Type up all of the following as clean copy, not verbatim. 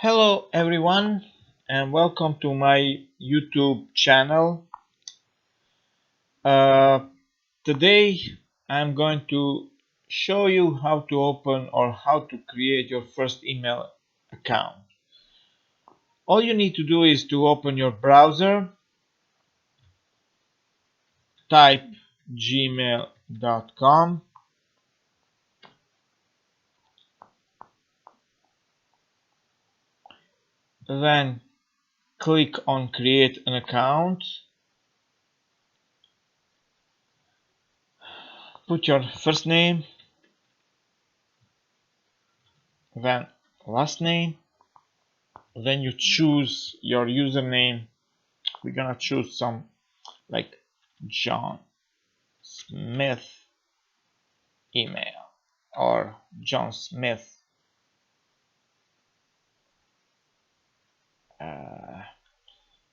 Hello everyone and welcome to my YouTube channel. Uh, Today I'm going to show you how to open or how to create your first email account. All you need to do is to open your browser, type gmail.com, then click on create an account, put your first name, then last name, then you choose your username. We're gonna choose some like John Smith email or John Smith uh,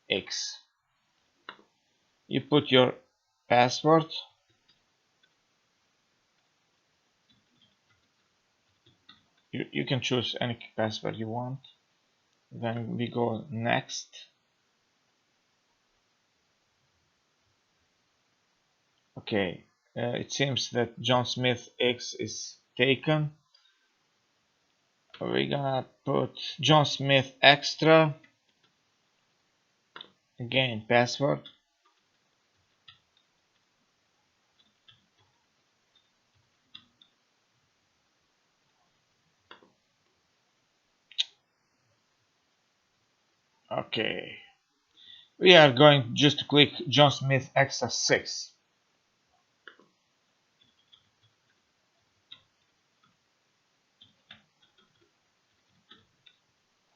X. You put your password. You can choose any password you want. Then we go next. Okay, it seems that John Smith X is taken. We're gonna put John Smith extra. Again, password. Okay, we are going just to click John Smith extra 6.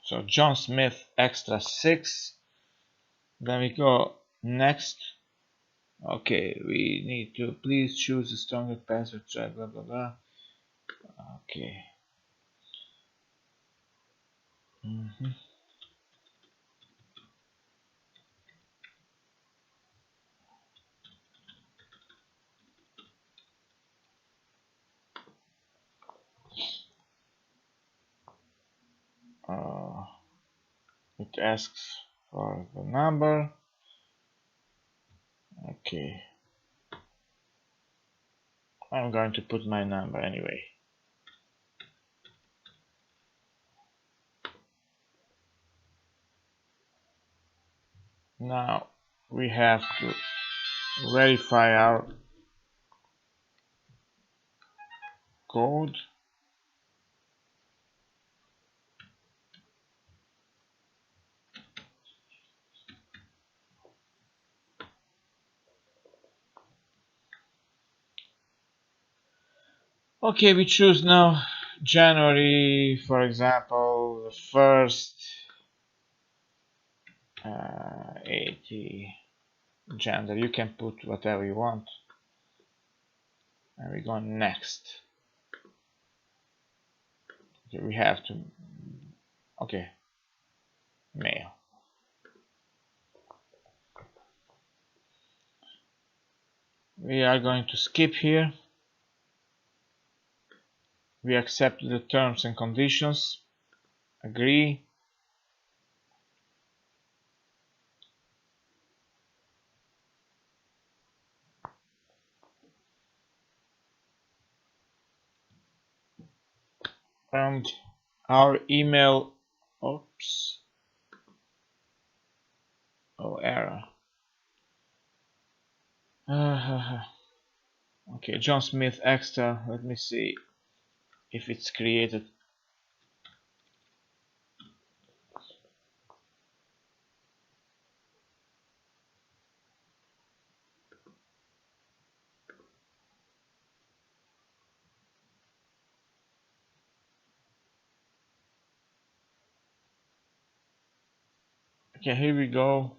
So John Smith extra 6. Then we go next. Okay, we need to please choose a stronger password, try blah blah blah. Okay. Mhm. uh, it asks for the number. Okay, I'm going to put my number anyway. Now we have to verify our code. Okay, we choose now January, for example, the first 80 gender. You can put whatever you want, and we go next. Okay, we have to. Okay, male. We are going to skip here. We accept the terms and conditions. Agree. And our email. Oops. Oh, error. Okay, John Smith extra. Let me see if it's created. Okay, here we go.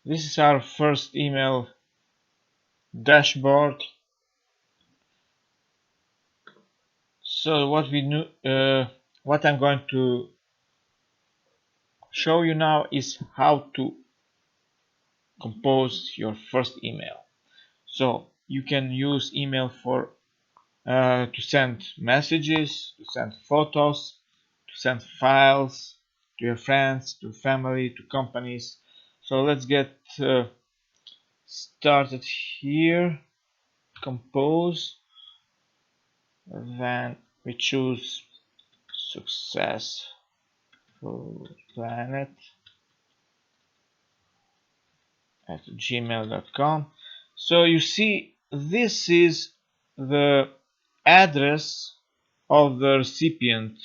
This is our first email dashboard. So what what I'm going to show you now is how to compose your first email. So you can use email for to send messages, to send photos, to send files, to your friends, to family, to companies. So let's get started here. Compose, then we choose successful planet at gmail.com. So you see, this is the address of the recipient.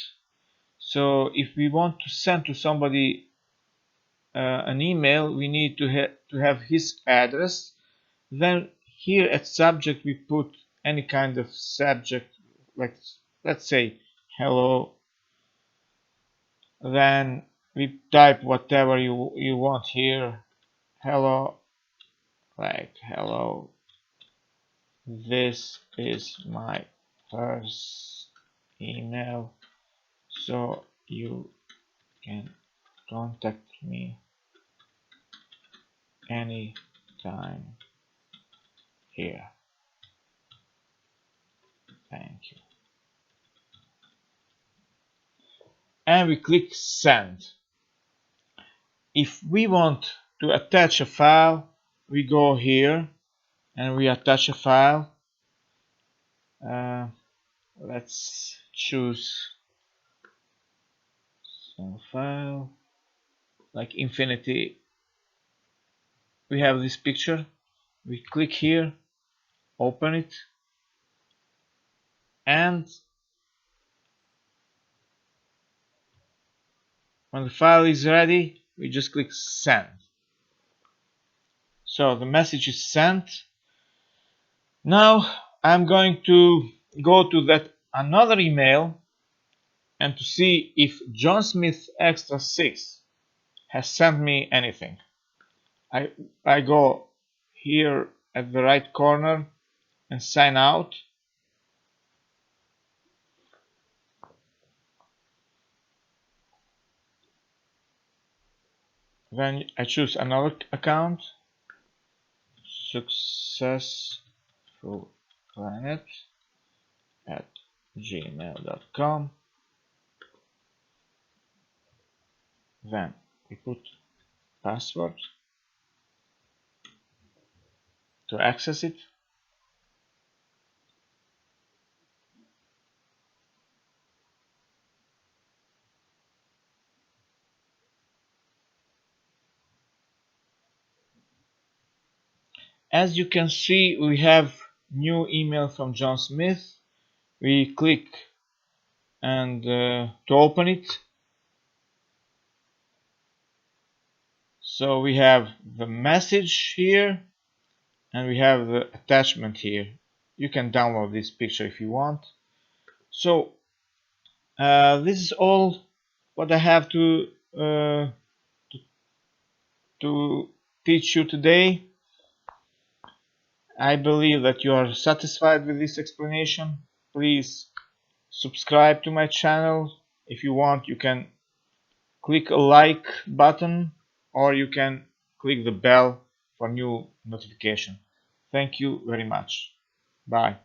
So if we want to send to somebody an email, we need to have his address. Then here at subject we put any kind of subject, like let's say hello. Then we type whatever you want here. Hello, like hello, this is my first email, so you can contact me anytime here. Thank you. And we click send. If we want to attach a file, we go here and we attach a file. Let's choose some file like infinity. We have this picture. We click here, open it, and when the file is ready, we just click send. So the message is sent. Now I'm going to go to that another email and to see if John Smith Extra 6 has sent me anything. I go here at the right corner and sign out. Then I choose another account, successful planet at gmail.com. Then we put password to access it. As you can see, we have new email from John Smith. We click and to open it. So we have the message here and we have the attachment here. You can download this picture if you want. So this is all what I have to teach you today. I believe that you are satisfied with this explanation. Please subscribe to my channel. If you want, you can click a like button or you can click the bell for new notification. Thank you very much. Bye.